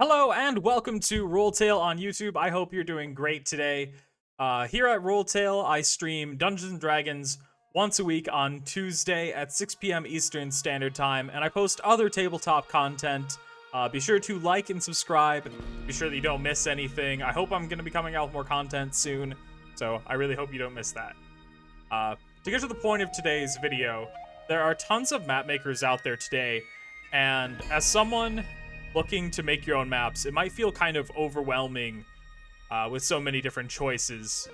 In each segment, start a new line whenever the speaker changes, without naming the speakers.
Hello and welcome to Rolltail on YouTube. I hope you're doing great today. Here at Rolltail, I stream Dungeons & Dragons once a week on Tuesday at 6 p.m. Eastern Standard Time, and I post other tabletop content. Be sure to like and subscribe. Be sure that you don't miss anything. I hope I'm going to be coming out with more content soon, so I really hope you don't miss that. To get to the point of today's video, there are tons of map makers out there today, and as someone looking to make your own maps, it might feel kind of overwhelming with so many different choices,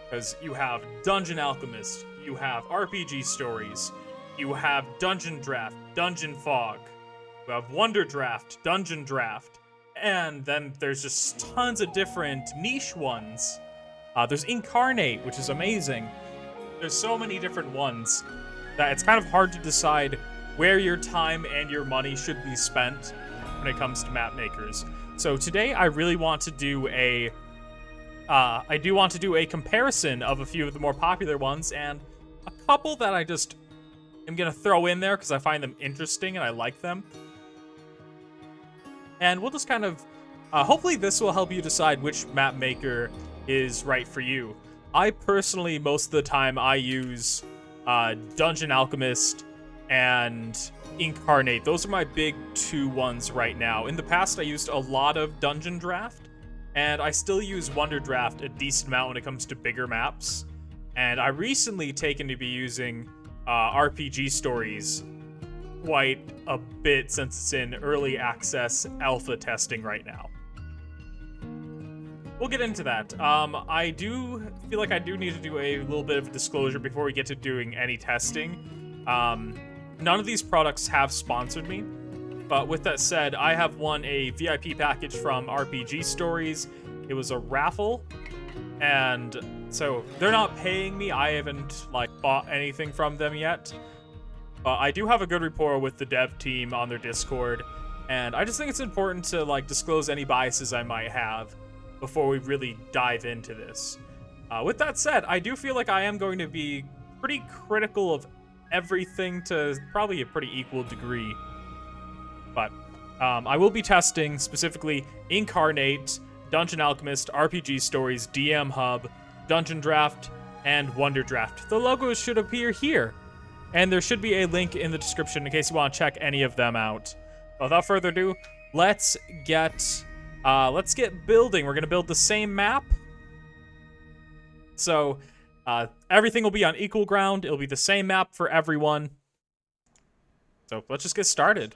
because you have Dungeon Alchemist, you have RPG Stories, you have Dungeon Draft, Dungeon Fog, you have Wonder Draft, Dungeon Draft, and then there's just tons of different niche ones. There's Incarnate, which is amazing. There's so many different ones that it's kind of hard to decide where your time and your money should be spent when it comes to map makers. So today I really want to do a comparison of a few of the more popular ones and a couple that I just am gonna throw in there because I find them interesting and I like them. And we'll just kind of, hopefully this will help you decide which map maker is right for you. I personally, most of the time, I use Dungeon Alchemist and Incarnate. Those are my big two ones right now. In the past, I used a lot of Dungeon Draft, and I still use Wonder Draft a decent amount when it comes to bigger maps. And I recently taken to be using RPG Stories quite a bit since it's in early access alpha testing right now. We'll get into that. I do feel like I do need to do a little bit of disclosure before we get to doing any testing. None of these products have sponsored me, but with that said, I have won a VIP package from RPG Stories. It was a raffle, and so they're not paying me. I haven't bought anything from them yet, but I do have a good rapport with the dev team on their Discord, and I just think it's important to disclose any biases I might have before we really dive into this. With that said, I do feel like I am going to be pretty critical of everything to probably a pretty equal degree. But I will be testing specifically Incarnate, Dungeon Alchemist, RPG Stories, DM Hub, Dungeon Draft, and Wonder Draft. The logos should appear here, and there should be a link in the description in case you want to check any of them out. But without further ado, let's get building. We're gonna build the same map. So everything will be on equal ground. It'll be the same map for everyone. So let's just get started.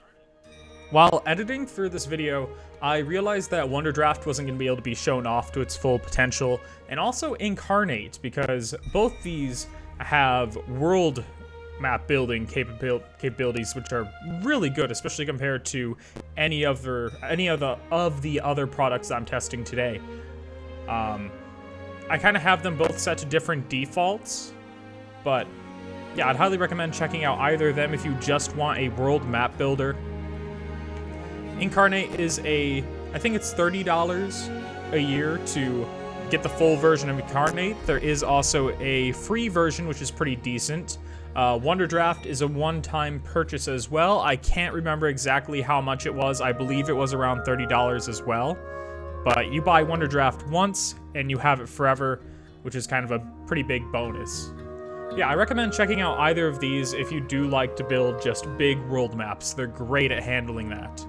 While editing for this video, I realized that Wonder Draft wasn't going to be able to be shown off to its full potential, and also Incarnate, because both these have world map building capabilities, which are really good, especially compared to any of the other products I'm testing today. I kind of have them both set to different defaults, but yeah, I'd highly recommend checking out either of them if you just want a world map builder. Incarnate is I think it's $30 a year to get the full version of Incarnate. There is also a free version, which is pretty decent. Wonder Draft is a one-time purchase as well. I can't remember exactly how much it was. I believe it was around $30 as well. But you buy Wonder Draft once, and you have it forever, which is kind of a pretty big bonus. Yeah, I recommend checking out either of these if you do like to build just big world maps. They're great at handling that.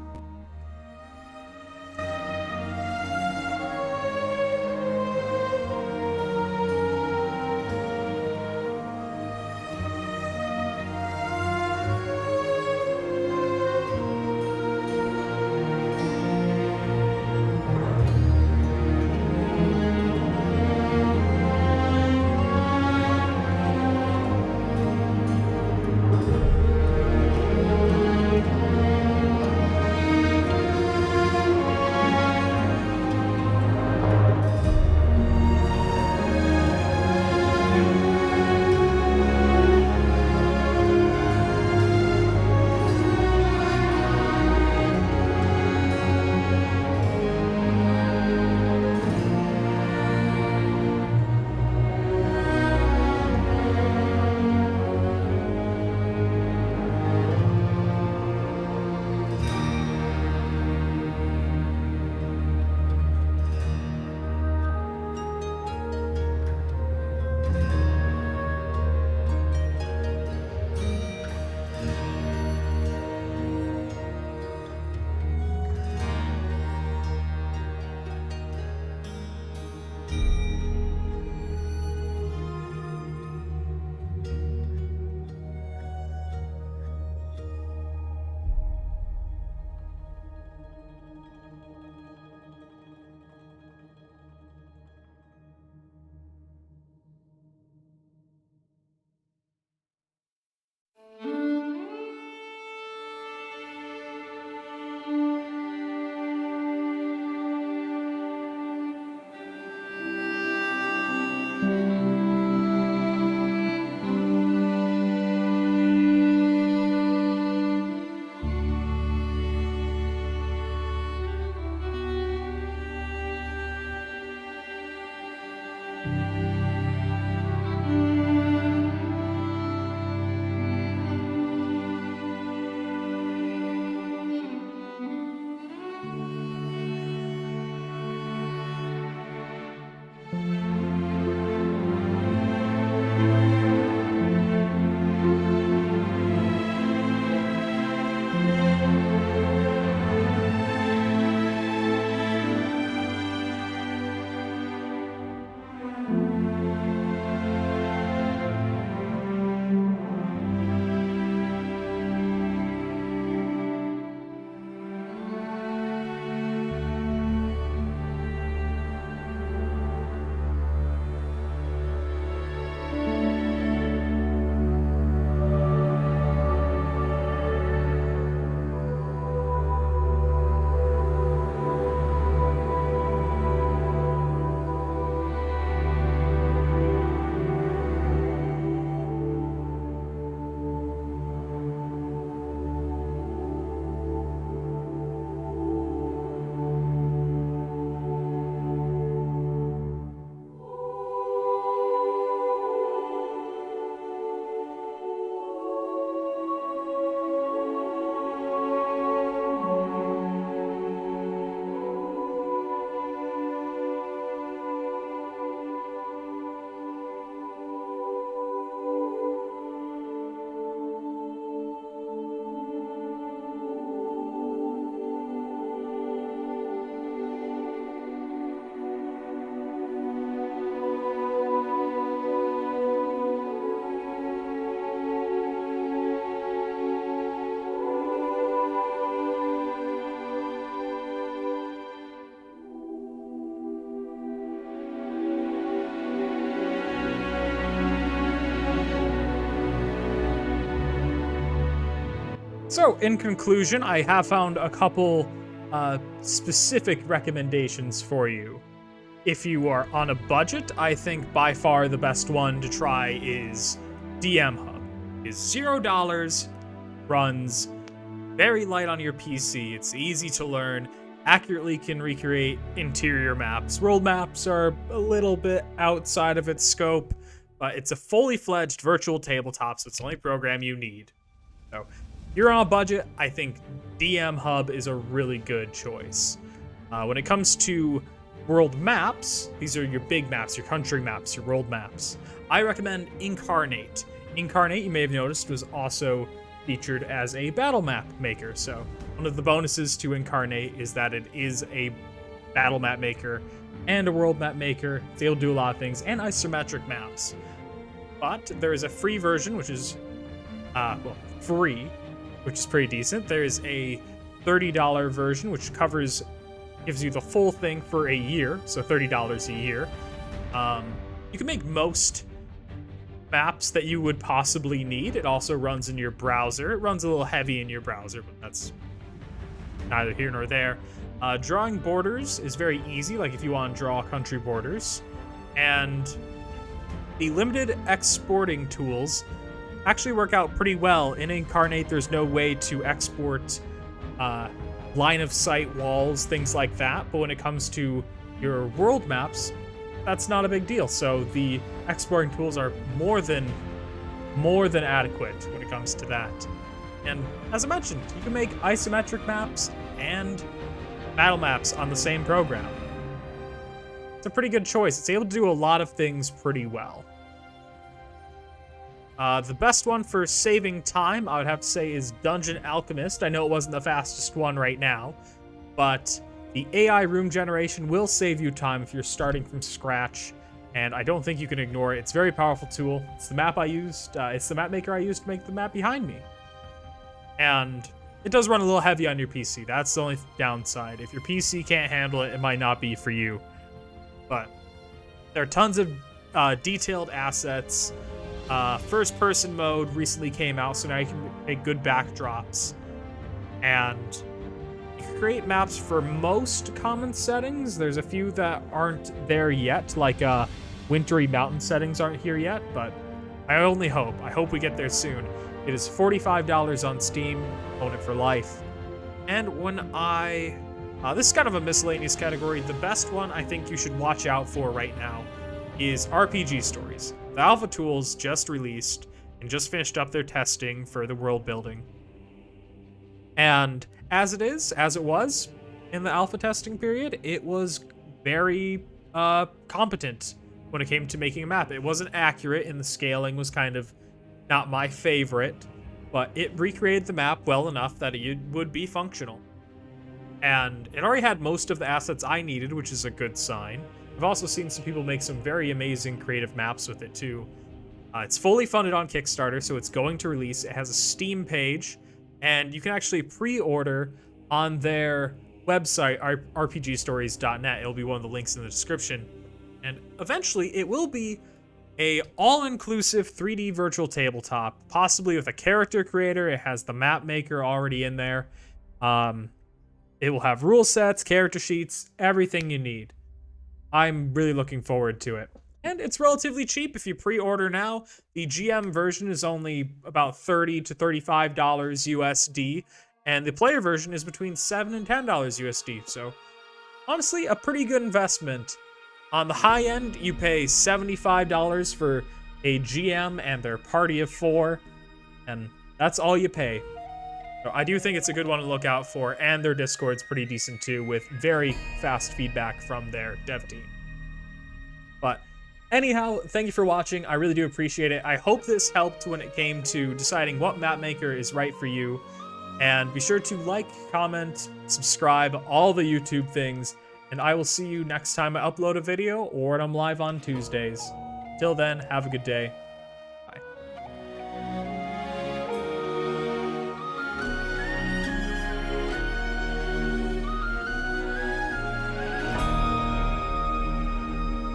So, in conclusion, I have found a couple specific recommendations for you. If you are on a budget, I think by far the best one to try is DM Hub. It's $0, runs very light on your PC. It's easy to learn, accurately can recreate interior maps. World maps are a little bit outside of its scope, but it's a fully fledged virtual tabletop, so it's the only program you need. So if you're on a budget, I think DM Hub is a really good choice. When it comes to world maps, these are your big maps, your country maps, your world maps. I recommend Inkarnate. Inkarnate, you may have noticed, was also featured as a battle map maker. So one of the bonuses to Inkarnate is that it is a battle map maker and a world map maker. It's able to do a lot of things, and isometric maps. But there is a free version, which is, free, which is pretty decent. There is a $30 version, which gives you the full thing for a year, so $30 a year. You can make most maps that you would possibly need. It also runs in your browser. It runs a little heavy in your browser, but that's neither here nor there. Drawing borders is very easy, like if you want to draw country borders. And the limited exporting tools actually work out pretty well. In Inkarnate, there's no way to export line of sight walls, things like that. But when it comes to your world maps, that's not a big deal. So the exporting tools are more than adequate when it comes to that. And as I mentioned, you can make isometric maps and battle maps on the same program. It's a pretty good choice. It's able to do a lot of things pretty well. The best one for saving time, I would have to say, is Dungeon Alchemist. I know it wasn't the fastest one right now, but the AI room generation will save you time if you're starting from scratch, and I don't think you can ignore it. It's a very powerful tool. It's the map I used. It's the map maker I used to make the map behind me. And it does run a little heavy on your PC. That's the only downside. If your PC can't handle it, it might not be for you. But there are tons of detailed assets. First-person mode recently came out, so now you can make good backdrops. And you can create maps for most common settings. There's a few that aren't there yet, like wintry mountain settings aren't here yet, but I only hope. I hope we get there soon. It is $45 on Steam, own it for life. And when this is kind of a miscellaneous category. The best one I think you should watch out for right now is RPG Stories. The alpha tools just released and just finished up their testing for the world building. And as it was in the alpha testing period, it was very competent when it came to making a map. It wasn't accurate, and the scaling was kind of not my favorite, but it recreated the map well enough that it would be functional. And it already had most of the assets I needed, which is a good sign. I've also seen some people make some very amazing creative maps with it too. It's fully funded on Kickstarter, so it's going to release. It has a Steam page, and you can actually pre-order on their website, rpgstories.net. It'll be one of the links in the description. And eventually, it will be a all-inclusive 3D virtual tabletop, possibly with a character creator. It has the map maker already in there. It will have rule sets, character sheets, everything you need. I'm really looking forward to it. And it's relatively cheap if you pre-order now. The GM version is only about $30 to $35 USD, and the player version is between $7 and $10 USD. So honestly, a pretty good investment. On the high end, you pay $75 for a GM and their party of 4, and that's all you pay. So I do think it's a good one to look out for, and their Discord's pretty decent too, with very fast feedback from their dev team. But anyhow, thank you for watching. I really do appreciate it. I hope this helped when it came to deciding what map maker is right for you. And be sure to like, comment, subscribe, all the YouTube things. And I will see you next time I upload a video or when I'm live on Tuesdays. Till then, have a good day.